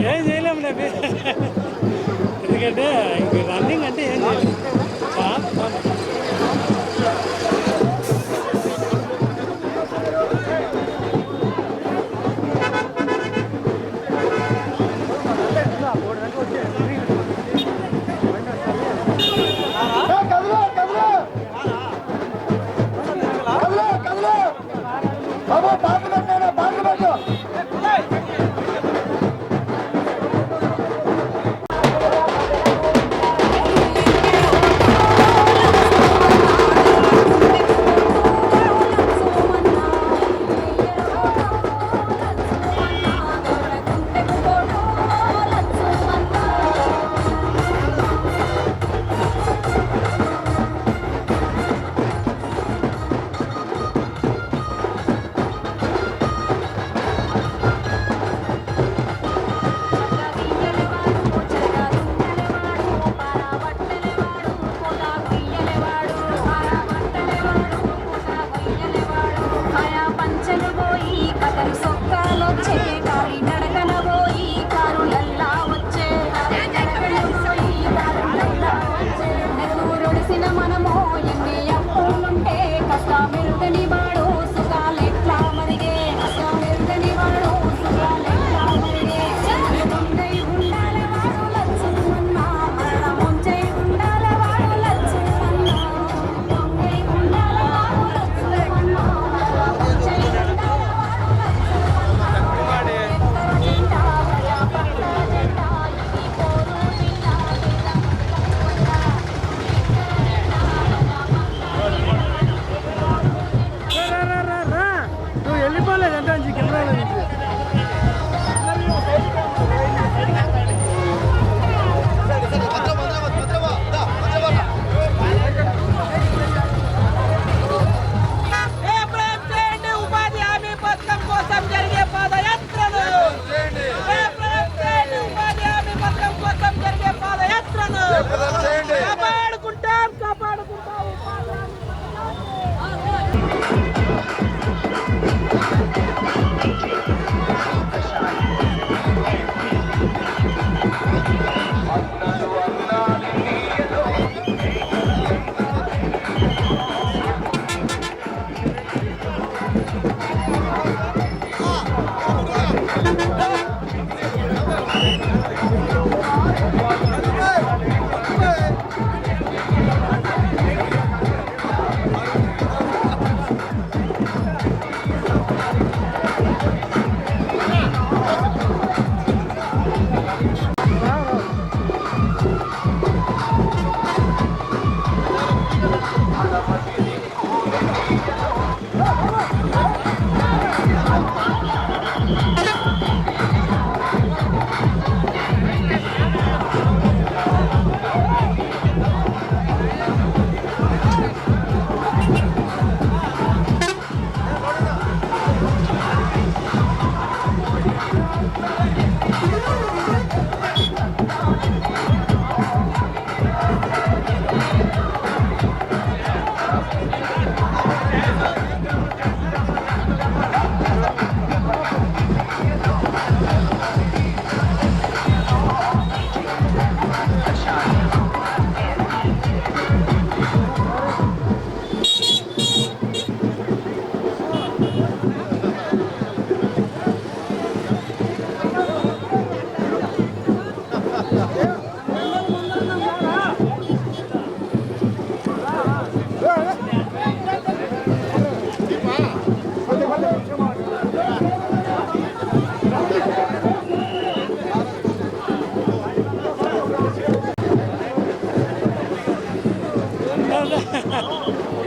ఏం చేయలేములే ఎందుకంటే రన్నింగ్ అంటే ఏం చేయలేము చాలా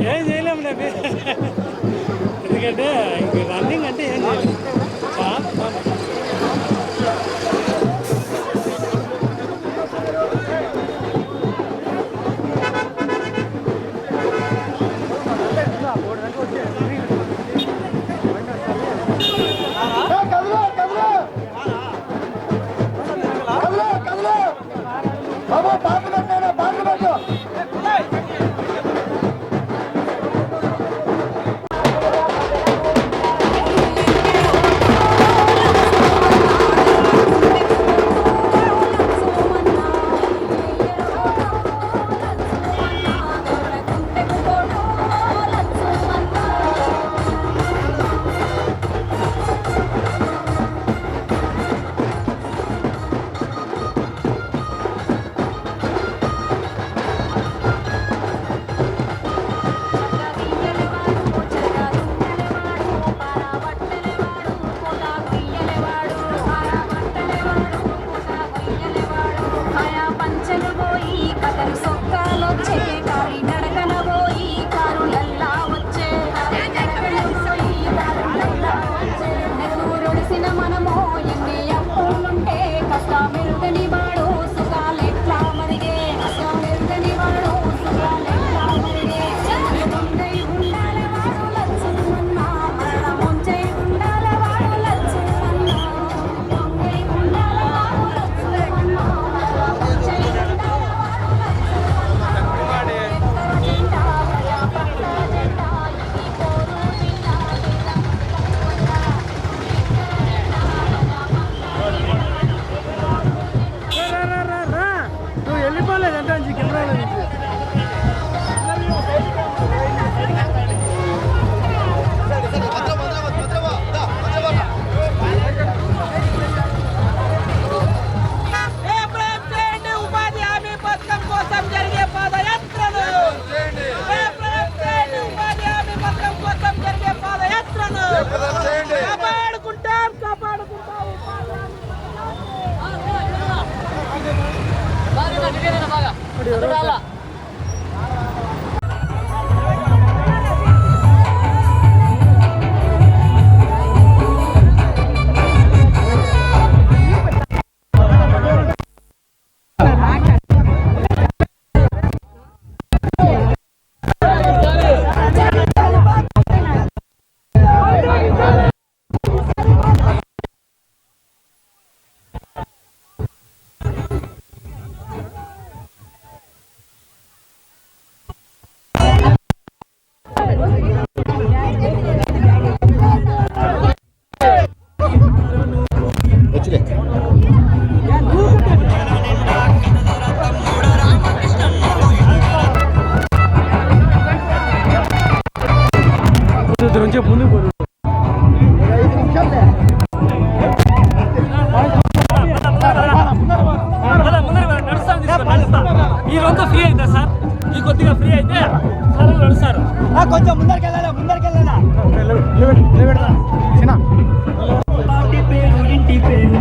ఏం చేయలేములే ఎందుకంటే రన్నింగ్ అంటే ఏం చేయలేము చాలా నుంచి ముందుకు పోదు ఈ రొంత ఫ్రీ అవుతా సార్ ఈ కొద్దిగా ఫ్రీ అయితే సార్ నడుస్తారు కొంచెం ముందరికి వెళ్ళాలా ఇంటి పేరు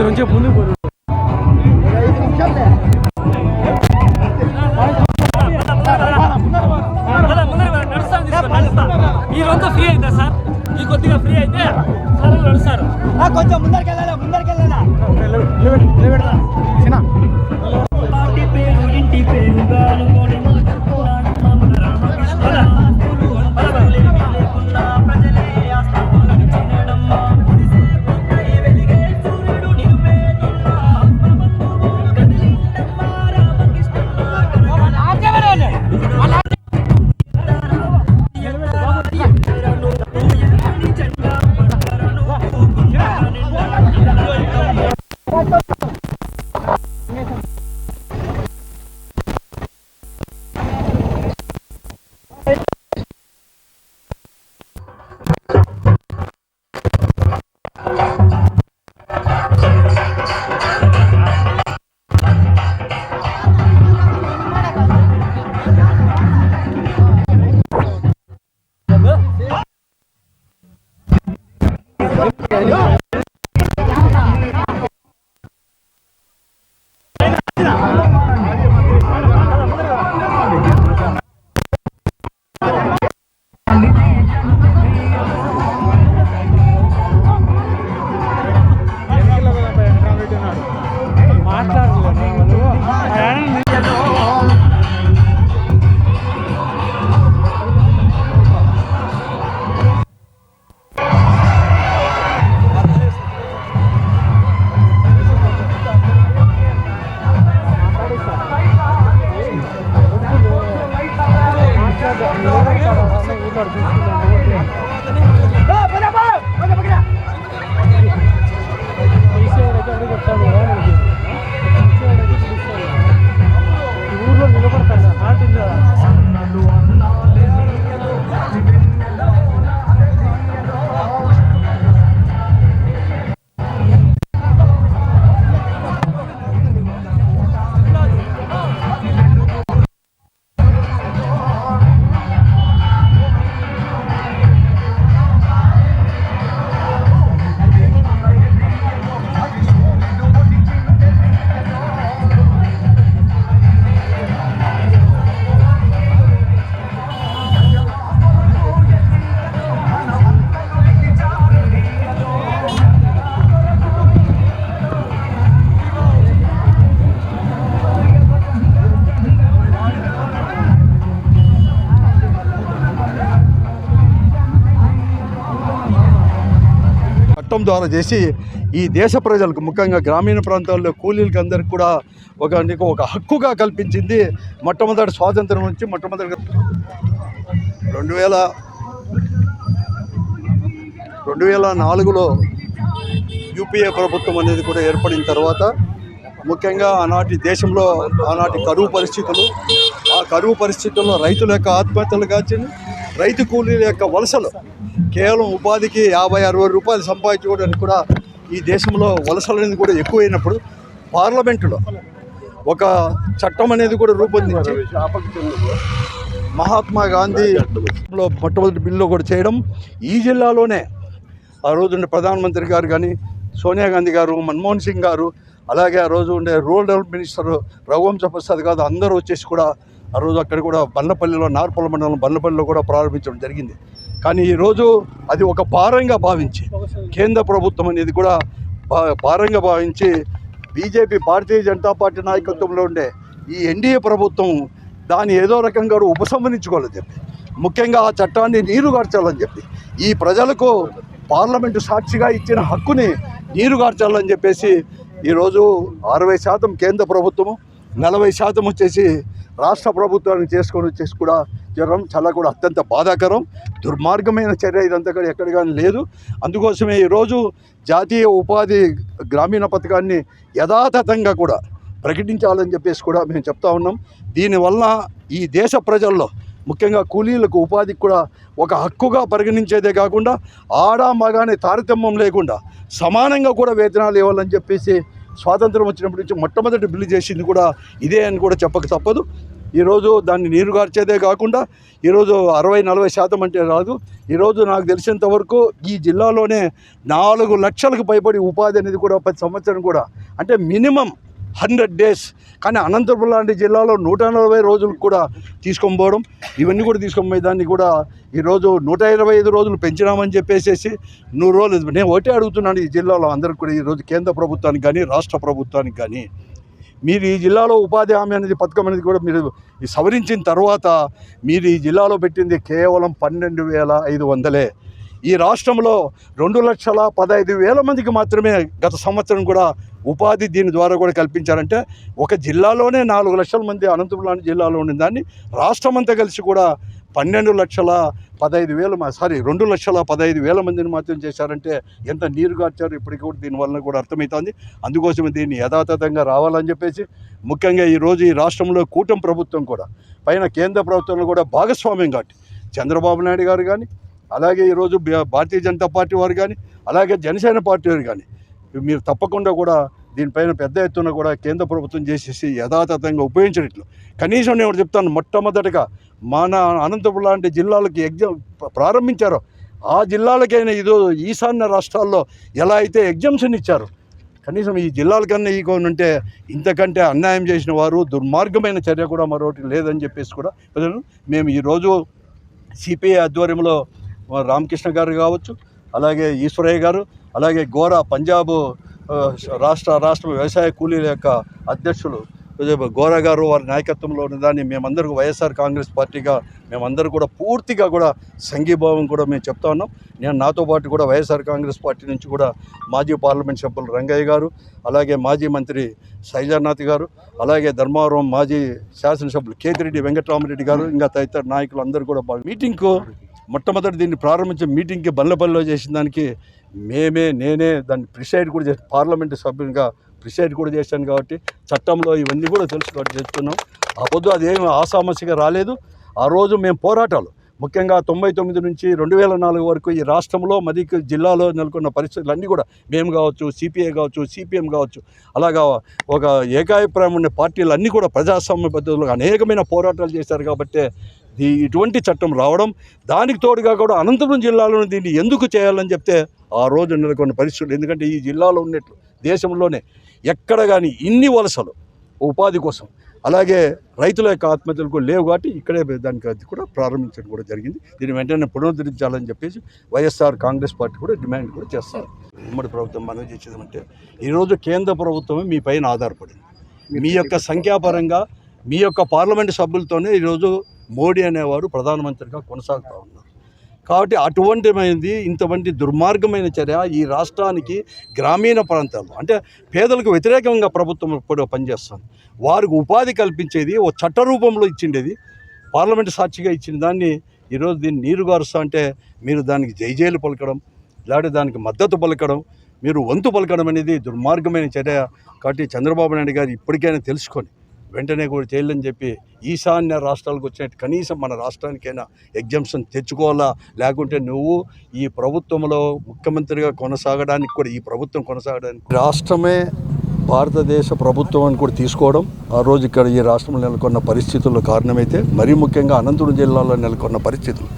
కొద్ది నుంచి ముందుకు పోదు. ఈ రోజు ఫ్రీ అవుతా సార్, ఈ కొద్దిగా ఫ్రీ అయితే సార్ నడుస్తారు. కొంచెం ముందరికి వెళ్ళాలా, ముందరికి వెళ్ళాలా. చట్టం ద్వారా చేసి ఈ దేశ ప్రజలకు ముఖ్యంగా గ్రామీణ ప్రాంతాల్లో కూలీలకు అందరికి కూడా ఒక హక్కుగా కల్పించింది. మొట్టమొదటి స్వాతంత్రం నుంచి మొట్టమొదటి 2004లో యూపీఏ ప్రభుత్వం అనేది కూడా ఏర్పడిన తర్వాత ముఖ్యంగా ఆనాటి దేశంలో కరువు పరిస్థితులు, ఆ కరువు పరిస్థితుల్లో రైతుల యొక్క ఆత్మహత్యలు కాచింది, రైతు కూలీల యొక్క వలసలు, కేవలం ఉపాధికి 50-60 రూపాయలు సంపాదించుకోవడానికి కూడా ఈ దేశంలో వలసలు అనేది కూడా ఎక్కువైనప్పుడు పార్లమెంటులో ఒక చట్టం అనేది కూడా రూపొందించి మహాత్మా గాంధీలో మొట్టమొదటి బిల్లు కూడా చేయడం, ఈ జిల్లాలోనే ఆ రోజు ఉండే ప్రధానమంత్రి గారు కానీ, సోనియా గాంధీ గారు, మన్మోహన్ సింగ్ గారు, అలాగే ఆ రోజు ఉండే rural development minister Raghuvamsha Prasad గారు అందరూ వచ్చేసి కూడా ఆ రోజు అక్కడ కూడా బండ్లపల్లిలో, నార్పల్ మండలం బండ్లపల్లిలో కూడా ప్రారంభించడం జరిగింది. కానీ ఈరోజు అది ఒక భారంగా భావించి కేంద్ర ప్రభుత్వం అనేది కూడా భారంగా భావించి బీజేపీ, భారతీయ జనతా పార్టీ నాయకత్వంలో ఉండే ఈ ఎన్డీఏ ప్రభుత్వం దాన్ని ఏదో రకంగా ఉపసంహరించుకోవాలని చెప్పి, ముఖ్యంగా ఆ చట్టాన్ని నీరుగార్చాలని చెప్పి, ఈ ప్రజలకు పార్లమెంటు సాక్షిగా ఇచ్చిన హక్కుని నీరుగార్చాలని చెప్పేసి ఈరోజు 60% కేంద్ర ప్రభుత్వము, 40% వచ్చేసి రాష్ట్ర ప్రభుత్వాన్ని చేసుకొని వచ్చేసి కూడా జరగడం చాలా కూడా అత్యంత బాధాకరం, దుర్మార్గమైన చర్య. ఇదంతా కూడా ఎక్కడ కానీ లేదు. అందుకోసమే ఈరోజు జాతీయ ఉపాధి గ్రామీణ పథకాన్ని యథాతథంగా కూడా ప్రకటించాలని చెప్పేసి కూడా మేము చెప్తా ఉన్నాం. దీనివల్ల ఈ దేశ ప్రజల్లో ముఖ్యంగా కూలీలకు ఉపాధికి కూడా ఒక హక్కుగా పరిగణించేదే కాకుండా ఆడ మగానే తారతమ్యం లేకుండా సమానంగా కూడా వేతనాలు ఇవ్వాలని చెప్పేసి స్వాతంత్రం వచ్చినప్పటి నుంచి మొట్టమొదటి బిల్లు చేసింది కూడా ఇదే అని కూడా చెప్పక తప్పదు. ఈరోజు దాన్ని నీరుగార్చేదే కాకుండా ఈరోజు 60-40% అంటే రాదు. ఈరోజు నాకు తెలిసినంత వరకు ఈ జిల్లాలోనే 4 లక్షలకు పైబడి ఉపాధి అనేది కూడా ప్రతి సంవత్సరం కూడా అంటే మినిమం 100 డేస్, కానీ అనంతపురం లాంటి జిల్లాలో 140 రోజులకు కూడా తీసుకొని పోవడం, ఇవన్నీ కూడా తీసుకొని పోయి దాన్ని కూడా ఈరోజు 125 రోజులు పెంచినామని చెప్పేసి 100 రోజులు. నేను ఒకటే అడుగుతున్నాను ఈ జిల్లాలో అందరికి కూడా, ఈరోజు కేంద్ర ప్రభుత్వానికి కానీ రాష్ట్ర ప్రభుత్వానికి కానీ, మీరు ఈ జిల్లాలో ఉపాధి హామీ అనేది పథకం అనేది కూడా మీరు సవరించిన తర్వాత మీరు ఈ జిల్లాలో పెట్టింది కేవలం 12,500. ఈ రాష్ట్రంలో 2,15,000 మందికి మాత్రమే గత సంవత్సరం కూడా ఉపాధి దీని ద్వారా కూడా కల్పించారంటే ఒక జిల్లాలోనే 4 లక్షల మంది అనంతపురం జిల్లాలో ఉన్న దాన్ని రాష్ట్రం అంతా కలిసి కూడా 2,15,000 మందిని మాత్రం చేశారంటే ఎంత నీరు గార్చారు ఇప్పటికి కూడా దీనివల్ల కూడా అర్థమవుతుంది. అందుకోసమే దీన్ని యథాతథంగా రావాలని చెప్పేసి ముఖ్యంగా ఈరోజు ఈ రాష్ట్రంలో కూటమి ప్రభుత్వం కూడా పైన కేంద్ర ప్రభుత్వంలో కూడా భాగస్వామ్యం కాబట్టి చంద్రబాబు నాయుడు గారు కానీ, అలాగే ఈరోజు భారతీయ జనతా పార్టీ వారు కానీ, అలాగే జనసేన పార్టీ వారు కానీ మీరు తప్పకుండా కూడా దీనిపైన పెద్ద ఎత్తున కూడా కేంద్ర ప్రభుత్వం చేసేసి యథాతథంగా ఉపయోగించినట్లు. కనీసం నేను చెప్తాను, మొట్టమొదటిగా మన అనంతపురం లాంటి జిల్లాలకి ఎగ్జామ్ ప్రారంభించారో ఆ జిల్లాలకైనా ఇదో ఈశాన్య రాష్ట్రాల్లో ఎలా అయితే ఎగ్జామ్షన్ ఇచ్చారో కనీసం ఈ జిల్లాలకన్నా ఉంటే ఇంతకంటే అన్యాయం చేసిన వారు దుర్మార్గమైన చర్య కూడా మరొకటి లేదని చెప్పేసి కూడా మేము ఈరోజు సిపిఐ ఆధ్వర్యంలో రామకృష్ణ గారు కావచ్చు, అలాగే ఈశ్వరయ్య గారు, అలాగే గోరా పంజాబ్ రాష్ట్ర వ్యవసాయ కూలీల యొక్క అధ్యక్షులు గోరా గారు వారి నాయకత్వంలో ఉన్న దాన్ని మేమందరూ వైఎస్ఆర్ కాంగ్రెస్ పార్టీగా మేమందరూ కూడా పూర్తిగా కూడా సంఘీభావం కూడా మేము చెప్తా ఉన్నాం. నేను నాతో పాటు కూడా వైఎస్ఆర్ కాంగ్రెస్ పార్టీ నుంచి కూడా మాజీ పార్లమెంట్ సభ్యులు రంగయ్య గారు, అలాగే మాజీ మంత్రి శైలజానాథ్ గారు, అలాగే ధర్మవరం మాజీ శాసనసభ్యులు కేతిరెడ్డి వెంకటరామరెడ్డి గారు, ఇంకా తదితర నాయకులు అందరూ కూడా మీటింగ్కు మొట్టమొదటి దీన్ని ప్రారంభించే మీటింగ్కి బల్లపల్లిలో చేసిన దానికి నేనే దాన్ని ప్రిసైడ్ కూడా చేసి పార్లమెంటు సభ్యునిగా ప్రిసైడ్ కూడా చేశాను కాబట్టి చట్టంలో ఇవన్నీ కూడా తెలుసు కాబట్టి చేస్తున్నాం. ఆ పొద్దు అదేమి ఆసామసిగా రాలేదు. ఆ రోజు మేము పోరాటాలు ముఖ్యంగా 99 నుంచి 2004 వరకు ఈ రాష్ట్రంలో మరి జిల్లాలో నెలకొన్న పరిస్థితులు అన్నీ కూడా మేము కావచ్చు, సిపిఐ కావచ్చు, సిపిఎం కావచ్చు, అలాగా ఒక ఏకాభిప్రాయం ఉన్న పార్టీలు అన్నీ కూడా ప్రజాస్వామ్య పద్ధతిలో అనేకమైన పోరాటాలు చేశారు. కాబట్టి ఇటువంటి చట్టం రావడం, దానికి తోడుగా కూడా అనంతపురం జిల్లాలోని దీన్ని ఎందుకు చేయాలని చెప్తే ఆ రోజు నెలకొన్న పరిస్థితులు, ఎందుకంటే ఈ జిల్లాలో ఉన్నట్లు దేశంలోనే ఎక్కడ కానీ ఇన్ని వలసలు ఉపాధి కోసం అలాగే రైతుల యొక్క ఆత్మహత్యలు కూడా లేవు కాబట్టి ఇక్కడే దానికి అది కూడా ప్రారంభించడం కూడా జరిగింది. దీన్ని వెంటనే పునరుద్ధరించాలని చెప్పేసి వైఎస్ఆర్ కాంగ్రెస్ పార్టీ కూడా డిమాండ్ కూడా చేస్తారు. ఉమ్మడి ప్రభుత్వం మనం చేసేదంటే ఈరోజు కేంద్ర ప్రభుత్వమే మీ పైన ఆధారపడింది. మీ యొక్క సంఖ్యాపరంగా మీ యొక్క పార్లమెంటు సభ్యులతోనే ఈరోజు మోడీ అనేవారు ప్రధానమంత్రిగా కొనసాగుతూ ఉన్నారు. కాబట్టి అటువంటిమైంది ఇంతవంటి దుర్మార్గమైన చర్య ఈ రాష్ట్రానికి గ్రామీణ ప్రాంతాల్లో అంటే పేదలకు వ్యతిరేకంగా ప్రభుత్వం ఇప్పుడు పనిచేస్తుంది. వారికి ఉపాధి కల్పించేది ఓ చట్ట రూపంలో ఇచ్చిండేది, పార్లమెంటు సాక్షిగా ఇచ్చిన దాన్ని ఈరోజు దీన్ని నీరుగారుస్తా అంటే మీరు దానికి జైజేలు పలకడం, లేకపోతే దానికి మద్దతు పలకడం, మీరు వంతు పలకడం అనేది దుర్మార్గమైన చర్య. కాబట్టి చంద్రబాబు నాయుడు గారు ఇప్పటికైనా తెలుసుకొని వెంటనే కూడా చేయాలని చెప్పి ఈశాన్య రాష్ట్రాలకు వచ్చినట్టు కనీసం మన రాష్ట్రానికైనా ఎగ్జామ్షన్ తెచ్చుకోవాలా, లేకుంటే నువ్వు ఈ ప్రభుత్వంలో ముఖ్యమంత్రిగా కొనసాగడానికి కూడా ఈ ప్రభుత్వం కొనసాగడానికి రాష్ట్రమే భారతదేశ ప్రభుత్వం అని కూడా తీసుకోవడం ఆ రోజు ఇక్కడ ఈ రాష్ట్రంలో నెలకొన్న పరిస్థితుల్లో కారణమైతే, మరీ ముఖ్యంగా అనంతపురం జిల్లాలో నెలకొన్న పరిస్థితులు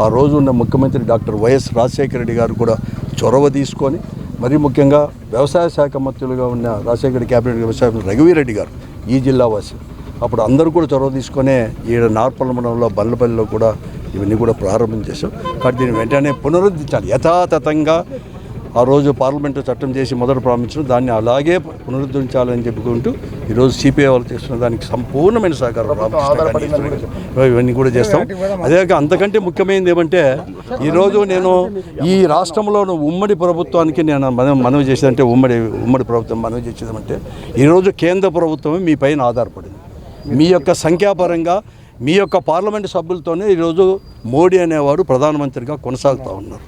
ఆ రోజు ఉన్న ముఖ్యమంత్రి డాక్టర్ వైఎస్ రాజశేఖర రెడ్డి గారు కూడా చొరవ తీసుకొని, మరీ ముఖ్యంగా వ్యవసాయ శాఖ మంత్రులుగా ఉన్న రాజశేఖర క్యాబినెట్ వ్యవసాయ రఘువీరెడ్డి గారు ఈ జిల్లా వాసి అప్పుడు అందరూ కూడా చొరవ తీసుకొనే ఈడ నార్పల్ మండలంలో బల్లపల్లిలో కూడా ఇవన్నీ కూడా ప్రారంభించేసాం. కాబట్టి దీన్ని వెంటనే పునరుద్ధరించాలి. యథాతథంగా ఆ రోజు పార్లమెంటు చట్టం చేసి మొదట ప్రారంభించడం దాన్ని అలాగే పునరుద్ధరించాలని చెప్పుకుంటూ ఈరోజు సిపిఐ వాళ్ళు చేస్తున్న దానికి సంపూర్ణమైన సహకారం ఇవన్నీ కూడా చేస్తాం. అదే అంతకంటే ముఖ్యమైనది ఏమంటే ఈరోజు నేను ఈ రాష్ట్రంలో ఉమ్మడి ప్రభుత్వానికి నేను మనవి చేసేదంటే ఉమ్మడి ప్రభుత్వం మనవి చేసేదంటే ఈరోజు కేంద్ర ప్రభుత్వమే మీ పైన ఆధారపడింది. మీ యొక్క సంఖ్యాపరంగా మీ యొక్క పార్లమెంటు సభ్యులతోనే ఈరోజు మోడీ అనేవారు ప్రధానమంత్రిగా కొనసాగుతూ ఉన్నారు.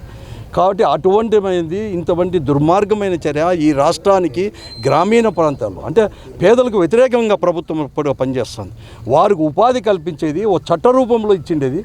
కాబట్టి అటువంటిమైంది ఇంతవంటి దుర్మార్గమైన చర్య ఈ రాష్ట్రానికి గ్రామీణ ప్రాంతాల్లో అంటే పేదలకు వ్యతిరేకంగా ప్రభుత్వం ఇప్పుడు పనిచేస్తుంది. వారికి ఉపాధి కల్పించేది ఓ చట్ట రూపంలో ఇచ్చిండేది,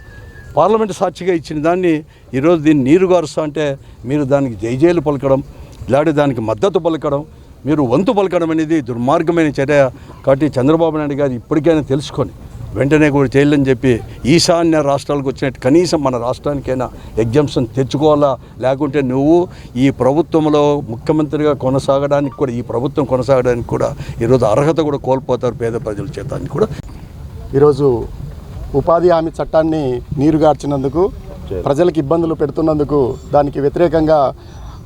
పార్లమెంటు సాక్షిగా ఇచ్చిన దాన్ని ఈరోజు దీన్ని నీరుగారుస్తా అంటే మీరు దానికి జైజేలు పలకడం, లేకపోతే దానికి మద్దతు పలకడం, మీరు వంతు పలకడం అనేది దుర్మార్గమైన చర్య. కాబట్టి చంద్రబాబు నాయుడు గారు ఇప్పటికైనా తెలుసుకొని వెంటనే కూడా చేయాలని చెప్పి ఈశాన్య రాష్ట్రాలకు వచ్చినట్టు కనీసం మన రాష్ట్రానికైనా ఎగ్జామ్షన్ తెచ్చుకోవాలా, లేకుంటే నువ్వు ఈ ప్రభుత్వంలో ముఖ్యమంత్రిగా కొనసాగడానికి కూడా, ఈ ప్రభుత్వం కొనసాగడానికి కూడా ఈరోజు అర్హత కూడా కోల్పోతారు పేద ప్రజల చేత అని కూడా. ఈరోజు ఉపాధి హామీ చట్టాన్ని నీరుగార్చినందుకు, ప్రజలకు ఇబ్బందులు పెడుతున్నందుకు దానికి వ్యతిరేకంగా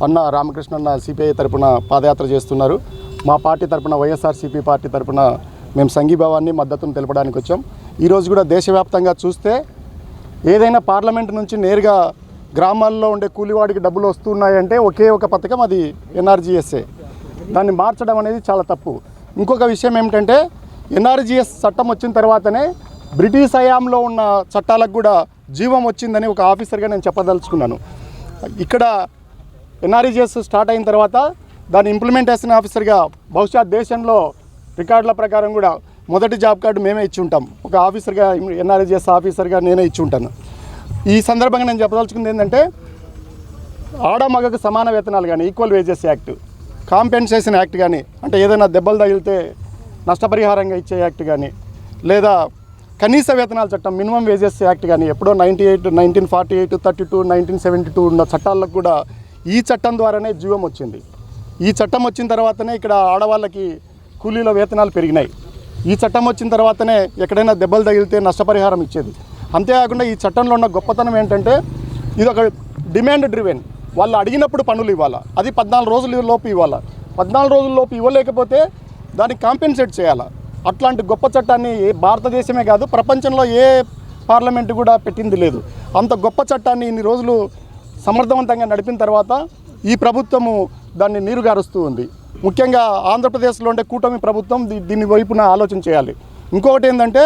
అన్న రామకృష్ణ అన్న సిపిఐ తరపున పాదయాత్ర చేస్తున్నారు. మా పార్టీ తరపున, వైఎస్ఆర్సీపీ పార్టీ తరపున మేము సంఘీభావాన్ని, మద్దతును తెలపడానికి వచ్చాం. ఈరోజు కూడా దేశవ్యాప్తంగా చూస్తే ఏదైనా పార్లమెంట్ నుంచి నేరుగా గ్రామాల్లో ఉండే కూలివాడికి డబ్బులు వస్తున్నాయంటే ఒకే ఒక పథకం, అది ఎన్ఆర్జీఎస్ఏ. దాన్ని మార్చడం అనేది చాలా తప్పు. ఇంకొక విషయం ఏమిటంటే ఎన్ఆర్జీఎస్ చట్టం వచ్చిన తర్వాతనే బ్రిటిష్ హయాంలో ఉన్న చట్టాలకు కూడా జీవం వచ్చిందని ఒక ఆఫీసర్గా నేను చెప్పదలుచుకున్నాను. ఇక్కడ ఎన్ఆర్జీఎస్ స్టార్ట్ అయిన తర్వాత దాని ఇంప్లిమెంటేషన్ ఆఫీసర్గా బహుశా దేశంలో రికార్డుల ప్రకారం కూడా మొదటి జాబ్ కార్డు మేమే ఇచ్చి ఉంటాం. ఒక ఆఫీసర్గా, ఎన్ఆర్జీఎస్ ఆఫీసర్గా నేనే ఇచ్చి ఉంటాను. ఈ సందర్భంగా నేను చెప్పదలుచుకుంది ఏంటంటే ఆడ మగకు సమాన వేతనాలు కానీ, equal wages act, compensation act కానీ, అంటే ఏదైనా దెబ్బలు తగిలితే నష్టపరిహారంగా ఇచ్చే యాక్ట్ కానీ, లేదా కనీస వేతనాల చట్టం మినిమం వేజెస్ యాక్ట్ కానీ, ఎప్పుడో 98, 1948, 32, 1972 ఉన్న చట్టాలకు కూడా ఈ చట్టం ద్వారానే జీవం వచ్చింది. ఈ చట్టం వచ్చిన తర్వాతనే ఇక్కడ ఆడవాళ్ళకి కూలీల వేతనాలు పెరిగినాయి. ఈ చట్టం వచ్చిన తర్వాతనే ఎక్కడైనా దెబ్బలు తగిలితే నష్టపరిహారం ఇచ్చేది. అంతేకాకుండా ఈ చట్టంలో ఉన్న గొప్పతనం ఏంటంటే ఇది ఒక డిమాండ్ డ్రివెన్. వాళ్ళు అడిగినప్పుడు పనులు ఇవ్వాలా, అది 14 రోజుల లోపు ఇవ్వాలా. 14 రోజుల లోపు ఇవ్వలేకపోతే దానికి కాంపెన్సేట్ చేయాలా. అట్లాంటి గొప్ప చట్టాన్ని భారతదేశమే కాదు, ప్రపంచంలో ఏ పార్లమెంటు కూడా పెట్టింది లేదు. అంత గొప్ప చట్టాన్ని ఇన్ని రోజులు సమర్థవంతంగా నడిపిన తర్వాత ఈ ప్రభుత్వము దాన్ని నీరుగారుస్తూ ఉంది. ముఖ్యంగా ఆంధ్రప్రదేశ్లో ఉండే కూటమి ప్రభుత్వం దీని వైపున ఆలోచన చేయాలి. ఇంకొకటి ఏంటంటే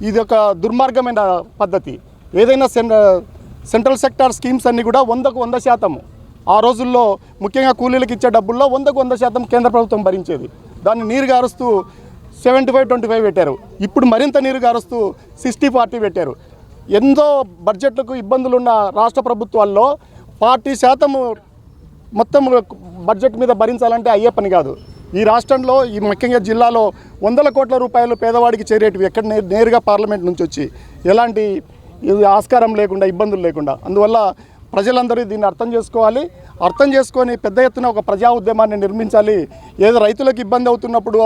ఇది ఒక దుర్మార్గమైన పద్ధతి. ఏదైనా సెంట్రల్ సెక్టార్ స్కీమ్స్ అన్నీ కూడా 100కు 100% ఆ రోజుల్లో ముఖ్యంగా కూలీలకు ఇచ్చే డబ్బుల్లో 100కు 100% కేంద్ర ప్రభుత్వం భరించేది. దాన్ని నీరుగారుస్తూ 75-25 పెట్టారు. ఇప్పుడు మరింత నీరుగారుస్తూ 60-40 పెట్టారు. ఎంతో బడ్జెట్లకు ఇబ్బందులున్న రాష్ట్ర ప్రభుత్వాల్లో 40% మొత్తం బడ్జెట్ మీద భరించాలంటే అయ్యే పని కాదు. ఈ రాష్ట్రంలో, ఈ ముఖ్యంగా జిల్లాలో 100 కోట్ల రూపాయలు పేదవాడికి చేరేటివి ఎక్కడ నేరుగా పార్లమెంట్ నుంచి వచ్చి ఎలాంటి ఆస్కారం లేకుండా, ఇబ్బందులు లేకుండా. అందువల్ల ప్రజలందరూ దీన్ని అర్థం చేసుకోవాలి. అర్థం చేసుకొని పెద్ద ఎత్తున ఒక ప్రజా ఉద్యమాన్ని నిర్మించాలి. ఏదో రైతులకు ఇబ్బంది అవుతున్నప్పుడు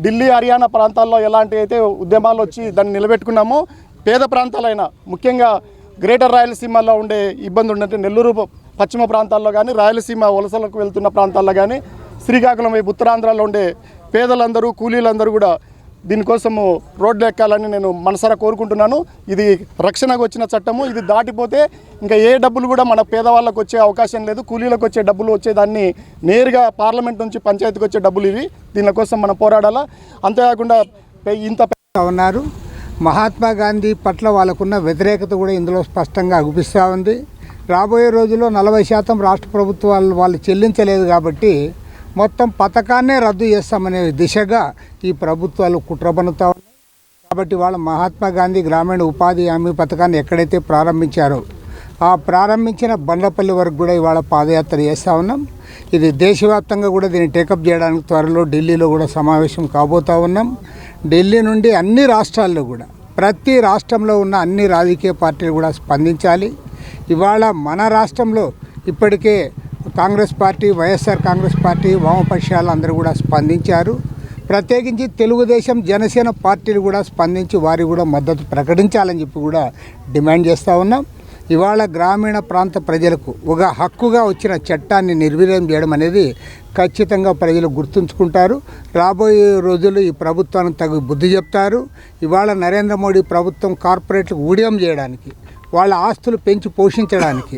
ఢిల్లీ, హర్యానా ప్రాంతాల్లో ఎలాంటి అయితే ఉద్యమాలు వచ్చి దాన్ని నిలబెట్టుకున్నామో, పేద ప్రాంతాలైన ముఖ్యంగా గ్రేటర్ రాయలసీమలో ఉండే ఇబ్బంది ఉన్నట్టు నెల్లూరు పశ్చిమ ప్రాంతాల్లో కానీ, రాయలసీమ వలసలకు వెళ్తున్న ప్రాంతాల్లో కానీ, శ్రీకాకుళం వైపు ఉత్తరాంధ్రలో ఉండే పేదలందరూ, కూలీలందరూ కూడా దీనికోసము రోడ్లు ఎక్కాలని నేను మనసారా కోరుకుంటున్నాను. ఇది రక్షణకు వచ్చిన చట్టము. ఇది దాటిపోతే ఇంకా ఏ డబ్బులు కూడా మన పేదవాళ్ళకు వచ్చే అవకాశం లేదు. కూలీలకు వచ్చే డబ్బులు వచ్చేదాన్ని నేరుగా పార్లమెంట్ నుంచి పంచాయతీకి వచ్చే డబ్బులు ఇవి. దీనికోసం మనం పోరాడాలా. అంతేకాకుండా ఇంత ఉన్నారు. మహాత్మా గాంధీ పట్ల వాళ్ళకున్న వ్యతిరేకత కూడా ఇందులో స్పష్టంగా అగుపిస్తూ ఉంది. రాబోయే రోజుల్లో 40% రాష్ట్ర ప్రభుత్వాలు వాళ్ళు చెల్లించలేదు కాబట్టి మొత్తం పథకాన్నే రద్దు చేస్తామనే దిశగా ఈ ప్రభుత్వాలు కుట్ర పన్నుతా ఉన్నాయి. కాబట్టి వాళ్ళ మహాత్మా గాంధీ గ్రామీణ ఉపాధి హామీ పథకాన్ని ఎక్కడైతే ప్రారంభించారో ఆ ప్రారంభించిన బండ్లపల్లి వరకు కూడా ఇవాళ పాదయాత్ర చేస్తూ ఉన్నాం. ఇది దేశవ్యాప్తంగా కూడా దీన్ని టేకప్ చేయడానికి త్వరలో ఢిల్లీలో కూడా సమావేశం కాబోతూ ఉన్నాం. ఢిల్లీ నుండి అన్ని రాష్ట్రాల్లో కూడా, ప్రతి రాష్ట్రంలో ఉన్న అన్ని రాజకీయ పార్టీలు కూడా స్పందించాలి. ఇవాళ మన రాష్ట్రంలో ఇప్పటికే కాంగ్రెస్ పార్టీ, వైఎస్ఆర్ కాంగ్రెస్ పార్టీ, వామపక్షాలు అందరూ కూడా స్పందించారు. ప్రత్యేకించి తెలుగుదేశం, జనసేన పార్టీలు కూడా స్పందించి వారికి కూడా మద్దతు ప్రకటించాలని చెప్పి కూడా డిమాండ్ చేస్తూ ఉన్నాం. ఇవాళ గ్రామీణ ప్రాంత ప్రజలకు ఒక హక్కుగా వచ్చిన చట్టాన్ని నిర్వీర్యం చేయడం అనేది ఖచ్చితంగా ప్రజలు గుర్తుంచుకుంటారు. రాబోయే రోజుల్లో ఈ ప్రభుత్వానికి తగు బుద్ధి చెప్తారు. ఇవాళ నరేంద్ర మోడీ ప్రభుత్వం కార్పొరేట్లకు ఊడియం చేయడానికి, వాళ్ళ ఆస్తులు పెంచి పోషించడానికి,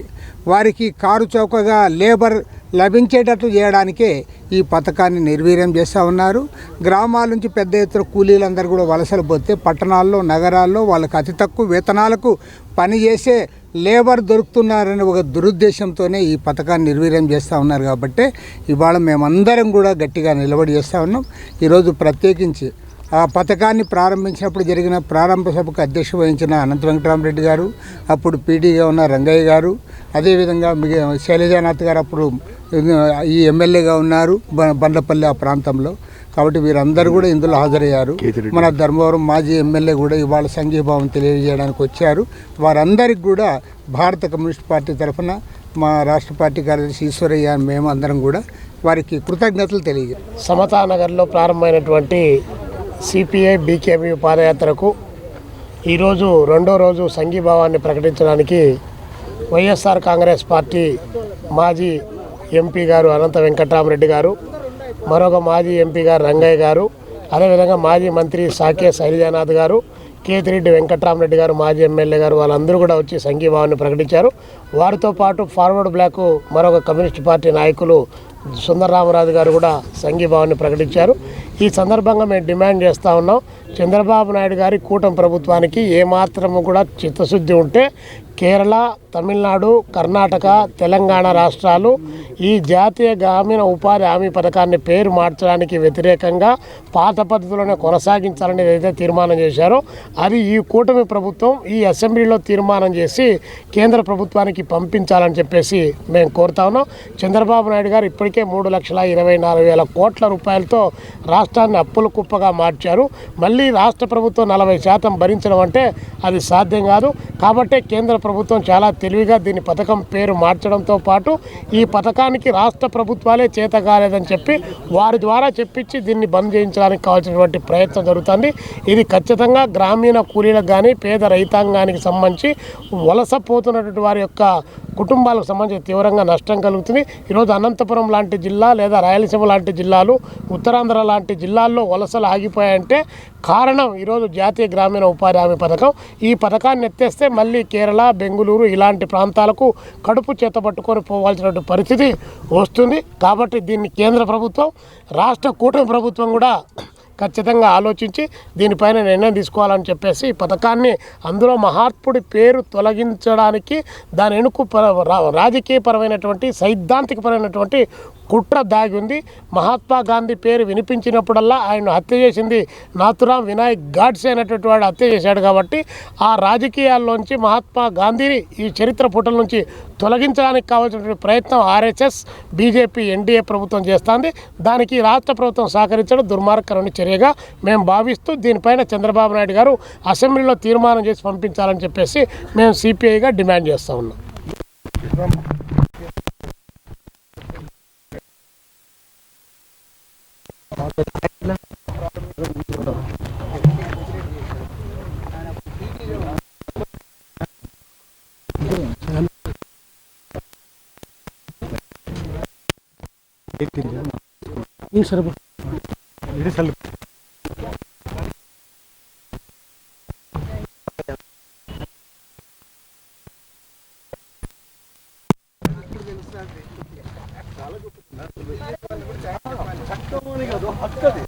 వారికి కారు చౌకగా లేబర్ లభించేటట్లు చేయడానికే ఈ పథకాన్ని నిర్వీర్యం చేస్తూ ఉన్నారు. గ్రామాల నుంచి పెద్ద ఎత్తున కూలీలందరూ కూడా వలసలు పోతే పట్టణాల్లో, నగరాల్లో వాళ్ళకి అతి తక్కువ వేతనాలకు పనిచేసే లేబర్ దొరుకుతున్నారనే ఒక దురుద్దేశంతోనే ఈ పథకాన్ని నిర్వీర్యం చేస్తూ ఉన్నారు. కాబట్టి ఇవాళ మేమందరం కూడా గట్టిగా నిలబడి చేస్తూ ఉన్నాం. ఈరోజు ప్రత్యేకించి ఆ పథకాన్ని ప్రారంభించినప్పుడు జరిగిన ప్రారంభ సభకు అధ్యక్ష వహించిన అనంత వెంకటరామరెడ్డి గారు, అప్పుడు పీడీగా ఉన్న రంగయ్య గారు, అదేవిధంగా శైలజానాథ్ గారు అప్పుడు ఈ ఎమ్మెల్యేగా ఉన్నారు బండ్లపల్లి ఆ ప్రాంతంలో. కాబట్టి వీరందరూ కూడా ఇందులో హాజరయ్యారు. మన ధర్మవరం మాజీ ఎమ్మెల్యే కూడా ఇవాళ సంఘీభావం తెలియజేయడానికి వచ్చారు. వారందరికి కూడా భారత కమ్యూనిస్ట్ పార్టీ తరఫున మా రాష్ట్ర పార్టీ కార్యదర్శి ఈశ్వరయ్య మేము అందరం కూడా వారికి కృతజ్ఞతలు తెలియజేయాలి. సమతానగర్లో ప్రారంభమైనటువంటి సిపిఐ బీకేఎంయు పాదయాత్రకు ఈరోజు రెండో రోజు సంఘీభావాన్ని ప్రకటించడానికి వైఎస్ఆర్ కాంగ్రెస్ పార్టీ మాజీ ఎంపీ గారు అనంత వెంకటరామరెడ్డి గారు, మరొక మాజీ ఎంపీ గారు రంగయ్య గారు, అదేవిధంగా మాజీ మంత్రి సాకే శైలజానాథ్ గారు, కేతిరెడ్డి వెంకటరామరెడ్డి గారు మాజీ ఎమ్మెల్యే గారు వాళ్ళందరూ కూడా వచ్చి సంఘీభావాన్ని ప్రకటించారు. వారితో పాటు ఫార్వర్డ్ బ్లాక్ మరొక కమ్యూనిస్ట్ పార్టీ నాయకులు సుందరరామరాజు గారు కూడా సంఘీభావాన్ని ప్రకటించారు. ఈ సందర్భంగా మేము డిమాండ్ చేస్తూ ఉన్నాం, చంద్రబాబు నాయుడు గారి కూటమి ప్రభుత్వానికి ఏమాత్రము కూడా చిత్తశుద్ధి ఉంటే కేరళ, తమిళనాడు, కర్ణాటక, తెలంగాణ రాష్ట్రాలు ఈ జాతీయ గ్రామీణ ఉపాధి హామీ పథకాన్ని పేరు మార్చడానికి వ్యతిరేకంగా పాత పద్ధతిలోనే కొనసాగించాలని ఏదైతే తీర్మానం చేశారో అది ఈ కూటమి ప్రభుత్వం ఈ అసెంబ్లీలో తీర్మానం చేసి కేంద్ర ప్రభుత్వానికి పంపించాలని చెప్పేసి మేము కోరుతా ఉన్నాం. చంద్రబాబు నాయుడు గారు ఇప్పటికే 3,24,000 కోట్ల రూపాయలతో రాష్ట్రాన్ని అప్పుల కుప్పగా మార్చారు. మళ్ళీ రాష్ట్ర ప్రభుత్వం 40% భరించడం అంటే అది సాధ్యం కాదు. కాబట్టే కేంద్ర ప్రభుత్వం చాలా తెలివిగా దీని పథకం పేరు మార్చడంతో పాటు ఈ పథకానికి రాష్ట్ర ప్రభుత్వాలే చేత కాలేదని చెప్పి వారి ద్వారా చెప్పించి దీన్ని బంద్ చేయించడానికి కావాల్సినటువంటి ప్రయత్నం జరుగుతుంది. ఇది ఖచ్చితంగా గ్రామీణ కూలీలకు కానీ పేద రైతాంగానికి సంబంధించి వలసపోతున్నటువంటి వారి యొక్క కుటుంబాలకు సంబంధించి తీవ్రంగా నష్టం కలుగుతుంది. ఈరోజు అనంతపురం లాంటి జిల్లా లేదా రాయలసీమ లాంటి జిల్లాలు, ఉత్తరాంధ్ర లాంటి జిల్లాల్లో వలసలు ఆగిపోయాయంటే కారణం ఈరోజు జాతీయ గ్రామీణ ఉపాధి హామీ పథకం. ఈ పథకాన్ని ఎత్తేస్తే మళ్ళీ కేరళ, బెంగుళూరు ఇలాంటి ప్రాంతాలకు కడుపు చేతపట్టుకొని పోవాల్సినటువంటి పరిస్థితి వస్తుంది. కాబట్టి దీన్ని కేంద్ర ప్రభుత్వం, రాష్ట్ర కూటమి ప్రభుత్వం కూడా ఖచ్చితంగా ఆలోచించి దీనిపైన నిర్ణయం తీసుకోవాలని చెప్పేసి ఈ పథకాన్ని అందులో మహాత్ముడి పేరు తొలగించడానికి దాని వెనుక రాజకీయపరమైనటువంటి సైద్ధాంతికపరమైనటువంటి కుట్ర దాగి ఉంది. మహాత్మా గాంధీ పేరు వినిపించినప్పుడల్లా ఆయన హత్య చేసింది నాథురామ్ వినాయక్ గాడ్సే అనేటువంటి వాడు హత్య చేశాడు. కాబట్టి ఆ రాజకీయాల్లోంచి మహాత్మా గాంధీని ఈ చరిత్ర పుటల నుంచి తొలగించడానికి కావాల్సినటువంటి ప్రయత్నం ఆర్ఎస్ఎస్, బీజేపీ, ఎన్డీఏ ప్రభుత్వం చేస్తుంది. దానికి రాష్ట్ర ప్రభుత్వం సహకరించడం దుర్మార్గకరమైన చర్యగా మేము భావిస్తూ దీనిపైన చంద్రబాబు నాయుడు గారు అసెంబ్లీలో తీర్మానం చేసి పంపించాలని చెప్పేసి మేము సిపిఐగా డిమాండ్ చేస్తూ ఉన్నాం. చట్టం అని కాదు, హక్కు అది.